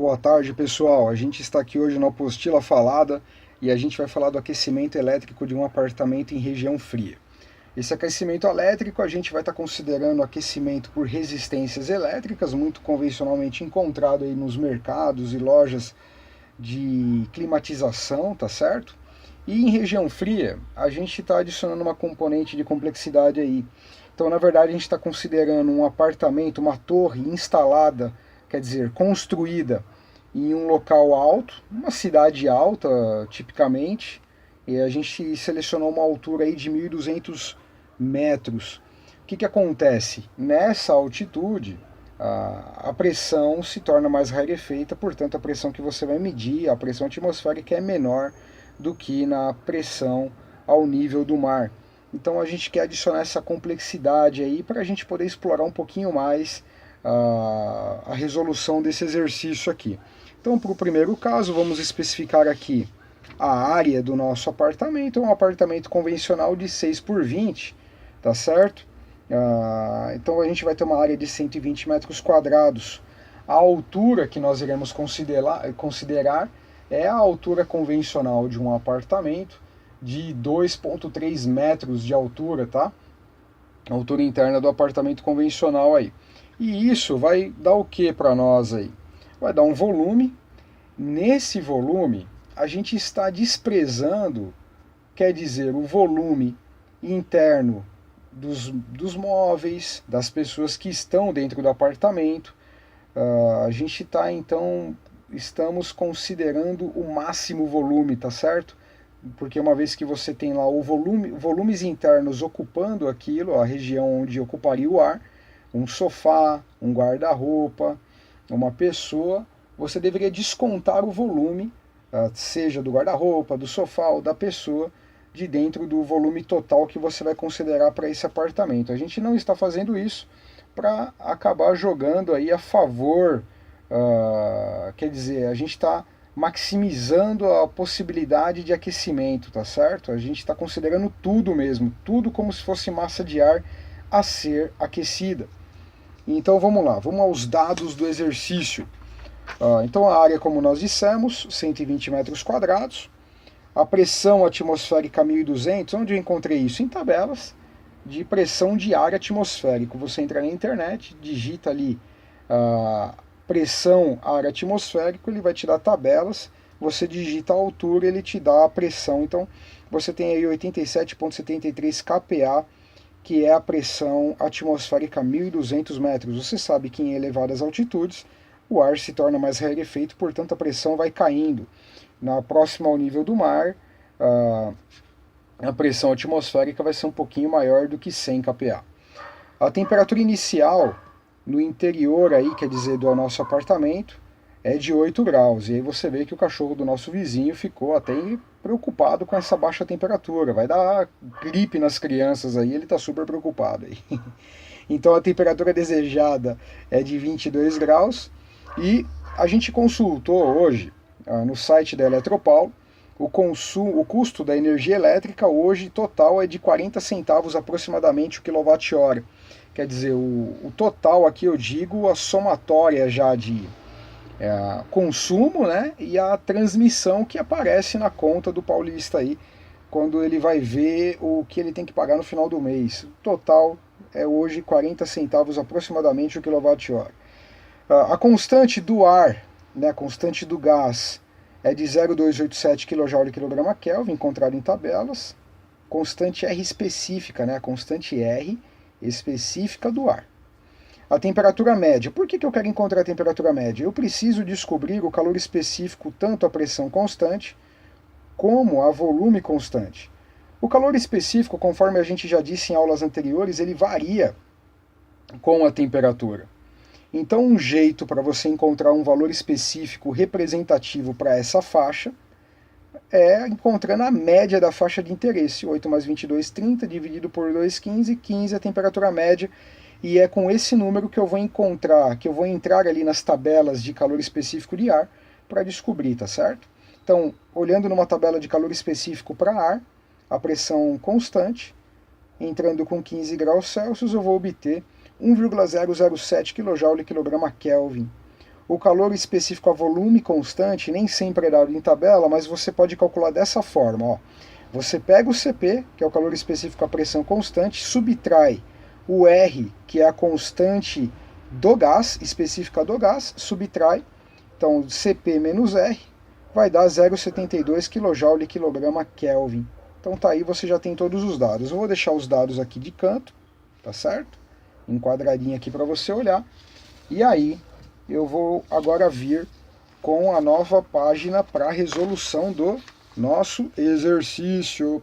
Boa tarde, pessoal. A gente está aqui hoje na Apostila Falada e a gente vai falar do aquecimento elétrico de um apartamento em região fria. Esse aquecimento elétrico a gente vai estar considerando aquecimento por resistências elétricas, muito convencionalmente encontrado aí nos mercados e lojas de climatização, tá certo? E em região fria, a gente está adicionando uma componente de complexidade aí. Então, na verdade, a gente está considerando um apartamento, uma torre instalada, quer dizer, construída em um local alto, uma cidade alta, tipicamente, e a gente selecionou uma altura aí de 1.200 metros. O que acontece? Nessa altitude, a pressão se torna mais rarefeita, portanto, a pressão que você vai medir, a pressão atmosférica, é menor do que na pressão ao nível do mar. Então a gente quer adicionar essa complexidade aí para a gente poder explorar um pouquinho mais a resolução desse exercício aqui. Então, para o primeiro caso, vamos especificar aqui a área do nosso apartamento. É um apartamento convencional de 6 por 20, tá certo? Então a gente vai ter uma área de 120 metros quadrados. A altura que nós iremos considerar é a altura convencional de um apartamento de 2,3 metros de altura, tá? A altura interna do apartamento convencional aí. E isso vai dar o que para nós aí? Vai dar um volume. Nesse volume, a gente está desprezando, quer dizer, o volume interno dos móveis, das pessoas que estão dentro do apartamento. A gente está, então, estamos considerando o máximo volume, tá certo? Porque uma vez que você tem lá volumes internos ocupando aquilo, a região onde ocuparia o ar, um sofá, um guarda-roupa, uma pessoa, você deveria descontar o volume, seja do guarda-roupa, do sofá ou da pessoa, de dentro do volume total que você vai considerar para esse apartamento. A gente não está fazendo isso para acabar jogando aí a favor, quer dizer, a gente está maximizando a possibilidade de aquecimento, tá certo? A gente está considerando tudo mesmo, tudo como se fosse massa de ar a ser aquecida. Então vamos lá, vamos aos dados do exercício. Então a área, como nós dissemos, 120 metros quadrados. A pressão atmosférica 1.200, onde eu encontrei isso? Em tabelas de pressão de ar atmosférico. Você entra na internet, digita ali pressão ar atmosférico, ele vai te dar tabelas, você digita a altura, ele te dá a pressão. Então você tem aí 87,73 kPa, que é a pressão atmosférica 1.200 metros. Você sabe que em elevadas altitudes o ar se torna mais rarefeito, portanto a pressão vai caindo. Na próxima ao nível do mar, a pressão atmosférica vai ser um pouquinho maior do que 100 kPa. A temperatura inicial no interior aí, quer dizer, do nosso apartamento, é de 8 graus. E aí você vê que o cachorro do nosso vizinho ficou até preocupado com essa baixa temperatura. Vai dar gripe nas crianças aí, ele está super preocupado aí. Então a temperatura desejada é de 22 graus e a gente consultou hoje no site da Eletropaulo o custo da energia elétrica hoje total é de 40 centavos aproximadamente o quilowatt-hora. Quer dizer, o total aqui eu digo a somatória já de consumo, né, e a transmissão que aparece na conta do paulista aí, quando ele vai ver o que ele tem que pagar no final do mês. O total é hoje 40 centavos aproximadamente o quilowatt-hora. A constante do ar, né, a constante do gás, é de 0,287 kJ/kg, encontrado em tabelas. Constante R específica, né, a constante R específica do ar. A temperatura média. Por que eu quero encontrar a temperatura média? Eu preciso descobrir o calor específico, tanto a pressão constante como a volume constante. O calor específico, conforme a gente já disse em aulas anteriores, ele varia com a temperatura. Então, um jeito para você encontrar um valor específico representativo para essa faixa é encontrando a média da faixa de interesse. 8 mais 22, 30, dividido por 2, 15. 15 é a temperatura média. E é com esse número que eu vou entrar ali nas tabelas de calor específico de ar para descobrir, tá certo? Então, olhando numa tabela de calor específico para ar, a pressão constante, entrando com 15 graus Celsius, eu vou obter 1,007 kJ/kg. O calor específico a volume constante nem sempre é dado em tabela, mas você pode calcular dessa forma. Ó. Você pega o CP, que é o calor específico a pressão constante, subtrai o R, que é a constante do gás, específica do gás, subtrai. Então, CP menos R vai dar 0,72 kJ quilograma Kelvin. Então tá aí, você já tem todos os dados. Eu vou deixar os dados aqui de canto, tá certo? Enquadradinho aqui para você olhar. E aí, eu vou agora vir com a nova página para resolução do nosso exercício.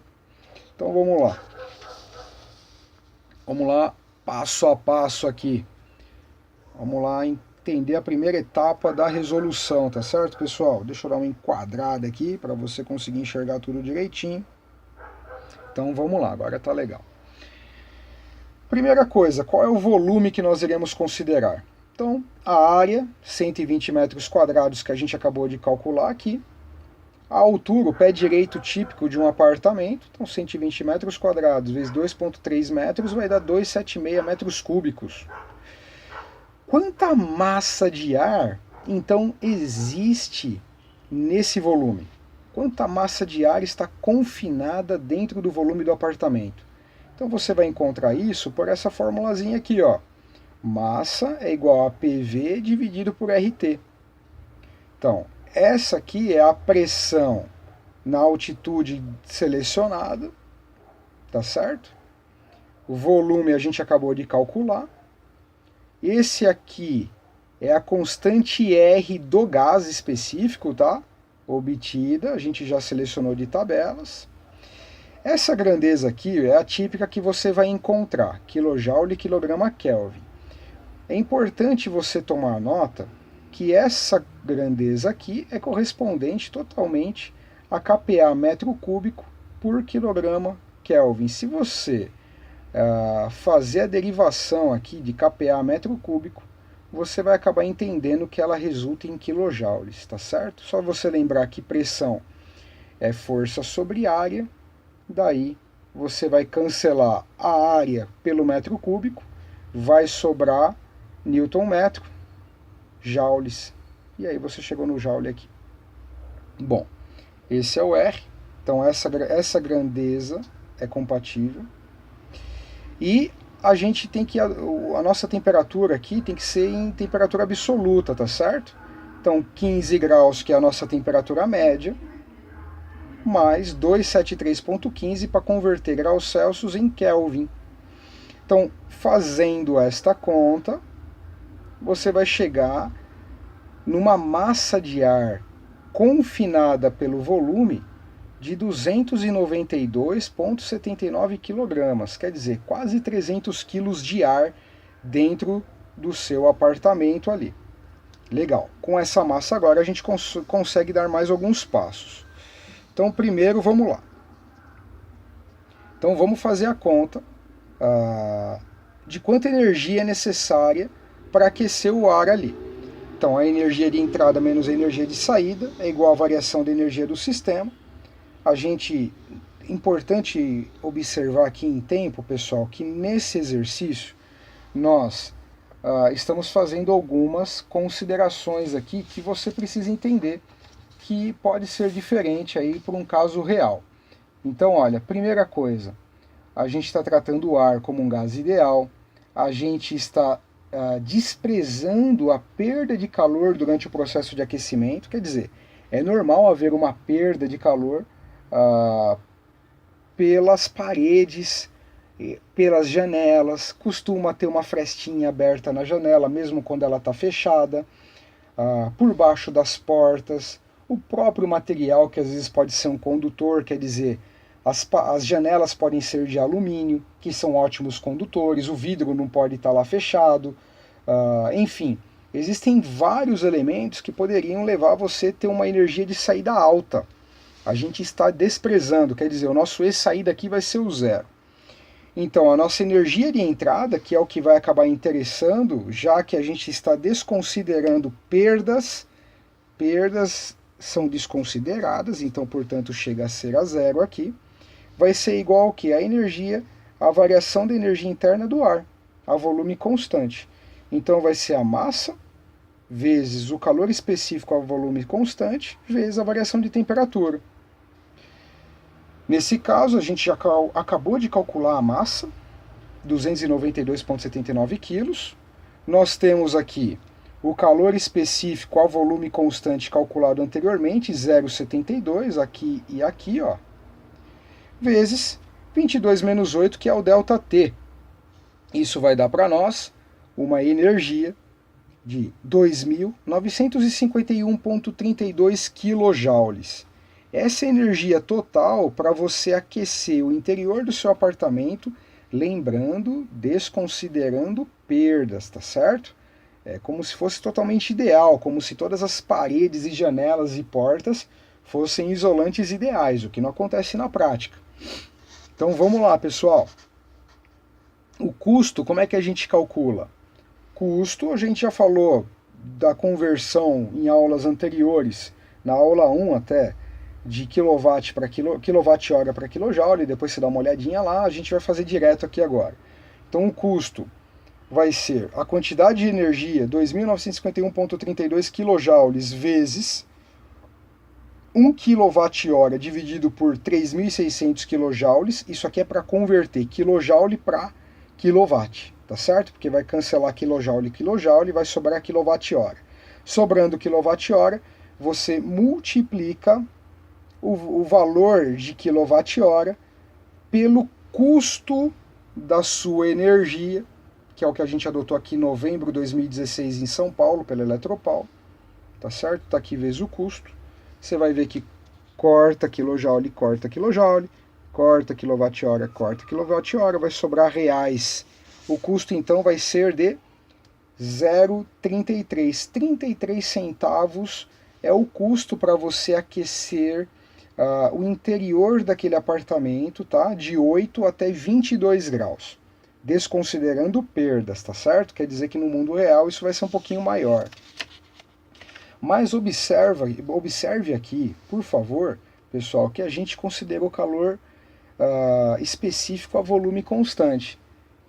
Então vamos lá. Vamos lá, passo a passo aqui. Vamos lá entender a primeira etapa da resolução, tá certo, pessoal? Deixa eu dar uma enquadrada aqui para você conseguir enxergar tudo direitinho. Então vamos lá, agora tá legal. Primeira coisa, qual é o volume que nós iremos considerar? Então, a área, 120 metros quadrados que a gente acabou de calcular aqui. A altura, o pé direito típico de um apartamento, então 120 metros quadrados vezes 2,3 metros vai dar 276 metros cúbicos. Quanta massa de ar, então, existe nesse volume? Quanta massa de ar está confinada dentro do volume do apartamento? Então você vai encontrar isso por essa formulazinha aqui, ó. Massa é igual a PV dividido por RT. Então, essa aqui é a pressão na altitude selecionada, tá certo? O volume a gente acabou de calcular. Esse aqui é a constante R do gás específico, tá? Obtida, a gente já selecionou de tabelas. Essa grandeza aqui é a típica que você vai encontrar, kJ quilograma Kelvin. É importante você tomar nota que essa grandeza aqui é correspondente totalmente a kPa metro cúbico por quilograma Kelvin. Se você fazer a derivação aqui de kPa metro cúbico, você vai acabar entendendo que ela resulta em quilojoules, tá certo? Só você lembrar que pressão é força sobre área, daí você vai cancelar a área pelo metro cúbico, vai sobrar Newton metro, joules, e aí você chegou no joule aqui. Bom, esse é o R, então essa grandeza é compatível. E a gente tem que, a nossa temperatura aqui tem que ser em temperatura absoluta, tá certo? Então 15 graus, que é a nossa temperatura média, mais 273,15 para converter graus Celsius em Kelvin. Então, fazendo esta conta, você vai chegar numa massa de ar confinada pelo volume de 292,79 kg, quer dizer, quase 300 kg de ar dentro do seu apartamento ali. Legal, com essa massa agora a gente consegue dar mais alguns passos. Então primeiro vamos lá. Então vamos fazer a conta de quanta energia é necessária para aquecer o ar ali. Então a energia de entrada menos a energia de saída é igual à variação da energia do sistema. Importante observar aqui em tempo, pessoal, que nesse exercício nós estamos fazendo algumas considerações aqui que você precisa entender que pode ser diferente aí por um caso real. Então, olha, primeira coisa, a gente está tratando o ar como um gás ideal, a gente está desprezando a perda de calor durante o processo de aquecimento, quer dizer, é normal haver uma perda de calor pelas paredes, pelas janelas, costuma ter uma frestinha aberta na janela, mesmo quando ela está fechada, por baixo das portas, o próprio material, que às vezes pode ser um condutor, quer dizer, as janelas podem ser de alumínio, que são ótimos condutores, o vidro não pode estar lá fechado, enfim, existem vários elementos que poderiam levar você a ter uma energia de saída alta. A gente está desprezando, quer dizer, o nosso E-saída aqui vai ser o zero. Então, a nossa energia de entrada, que é o que vai acabar interessando, já que a gente está desconsiderando perdas são desconsideradas, então, portanto, chega a ser a zero aqui, vai ser igual ao que? A energia, a variação da energia interna do ar, a volume constante. Então, vai ser a massa vezes o calor específico ao volume constante, vezes a variação de temperatura. Nesse caso, a gente já acabou de calcular a massa, 292,79 kg. Nós temos aqui o calor específico ao volume constante calculado anteriormente, 0,72, aqui e aqui, ó, vezes 22 menos 8, que é o ΔT. Isso vai dar para nós uma energia de 2.951,32 kJ. Essa energia total para você aquecer o interior do seu apartamento, lembrando, desconsiderando perdas, tá certo? É como se fosse totalmente ideal, como se todas as paredes e janelas e portas fossem isolantes ideais, o que não acontece na prática. Então vamos lá, pessoal. O custo, como é que a gente calcula? Custo, a gente já falou da conversão em aulas anteriores, na aula 1 até, de quilowatt para quilowatt-hora para quilojoule, depois você dá uma olhadinha lá, a gente vai fazer direto aqui agora. Então o custo vai ser a quantidade de energia, 2.951,32 kJ vezes 1 kWh dividido por 3.600 kJ, isso aqui é para converter kilojoule para quilowatt, tá certo? Porque vai cancelar kilojoule e quilojoule e vai sobrar quilowatt-hora. Sobrando quilowatt-hora, você multiplica o valor de quilowatt-hora pelo custo da sua energia, que é o que a gente adotou aqui em novembro de 2016 em São Paulo, pela Eletropaulo, tá certo? Tá aqui vezes o custo. Você vai ver que corta quilojoule, corta quilojoule, corta quilowatt-hora, corta quilowatt-hora, vai sobrar reais. O custo então vai ser de 0,33. 33 centavos é o custo para você aquecer o interior daquele apartamento, tá? De 8 até 22 graus. Desconsiderando perdas, tá certo? Quer dizer que no mundo real isso vai ser um pouquinho maior. Mas observe aqui, por favor, pessoal, que a gente considerou calor específico a volume constante.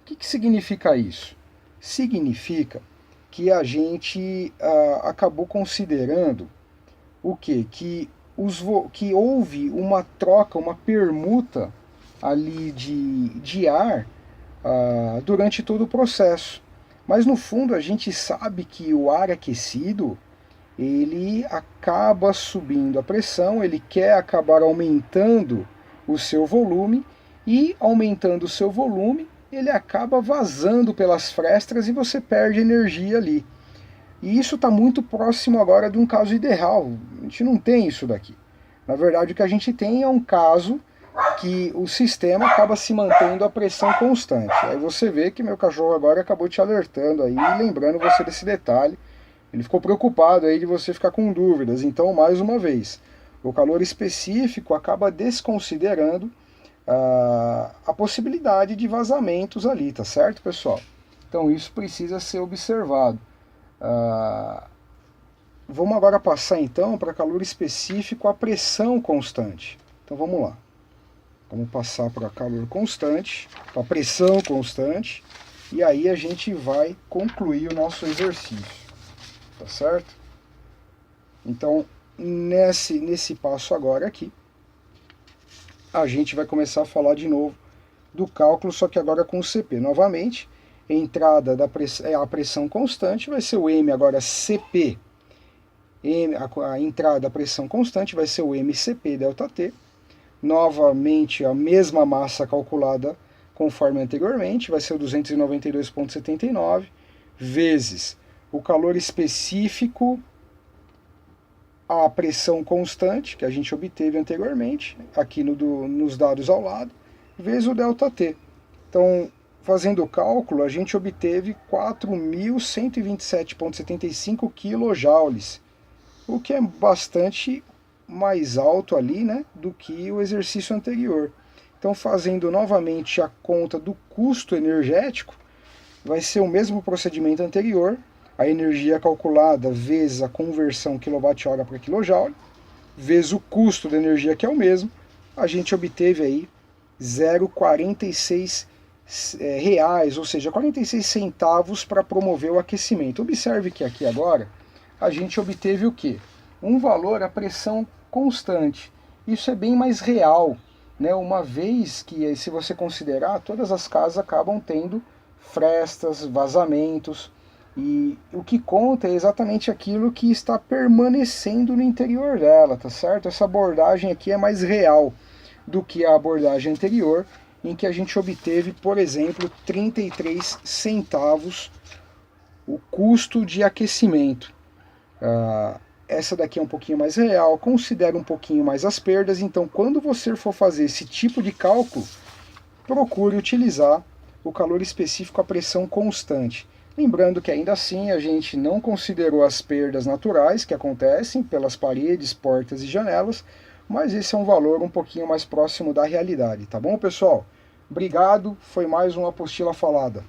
O que significa isso? Significa que a gente acabou considerando o quê? Que houve uma troca, uma permuta ali de ar durante todo o processo. Mas no fundo a gente sabe que o ar aquecido, ele acaba subindo a pressão, ele quer acabar aumentando o seu volume, e aumentando o seu volume, ele acaba vazando pelas frestas e você perde energia ali. E isso está muito próximo agora de um caso ideal. A gente não tem isso daqui. Na verdade, o que a gente tem é um caso que o sistema acaba se mantendo a pressão constante. Aí você vê que meu cachorro agora acabou te alertando aí, lembrando você desse detalhe. Ele ficou preocupado aí de você ficar com dúvidas. Então, mais uma vez, o calor específico acaba desconsiderando a possibilidade de vazamentos ali, tá certo, pessoal? Então isso precisa ser observado. Vamos agora passar então para calor específico a pressão constante. Então vamos lá. Vamos passar para calor constante, para pressão constante, e aí a gente vai concluir o nosso exercício. Tá certo? Então, nesse passo agora aqui, a gente vai começar a falar de novo do cálculo, só que agora com o CP. Novamente, a entrada a pressão constante vai ser o M agora CP. A entrada da pressão constante vai ser o MCP ΔT. Novamente, a mesma massa calculada conforme anteriormente, vai ser o 292,79 vezes o calor específico à pressão constante, que a gente obteve anteriormente, aqui nos dados ao lado, vezes o ΔT. Então, fazendo o cálculo, a gente obteve 4.127,75 kJ, o que é bastante mais alto ali, né, do que o exercício anterior. Então, fazendo novamente a conta do custo energético, vai ser o mesmo procedimento anterior, a energia calculada vezes a conversão kWh para kJ, vezes o custo da energia, que é o mesmo, a gente obteve aí 0,46 reais, ou seja, 46 centavos para promover o aquecimento. Observe que aqui agora a gente obteve o quê? Um valor a pressão constante. Isso é bem mais real, né? Uma vez que, se você considerar, todas as casas acabam tendo frestas, vazamentos, e o que conta é exatamente aquilo que está permanecendo no interior dela, tá certo? Essa abordagem aqui é mais real do que a abordagem anterior, em que a gente obteve, por exemplo, 33 centavos o custo de aquecimento. Essa daqui é um pouquinho mais real, considera um pouquinho mais as perdas, então quando você for fazer esse tipo de cálculo, procure utilizar o calor específico à pressão constante. Lembrando que ainda assim a gente não considerou as perdas naturais que acontecem pelas paredes, portas e janelas, mas esse é um valor um pouquinho mais próximo da realidade, tá bom, pessoal? Obrigado, foi mais uma apostila falada.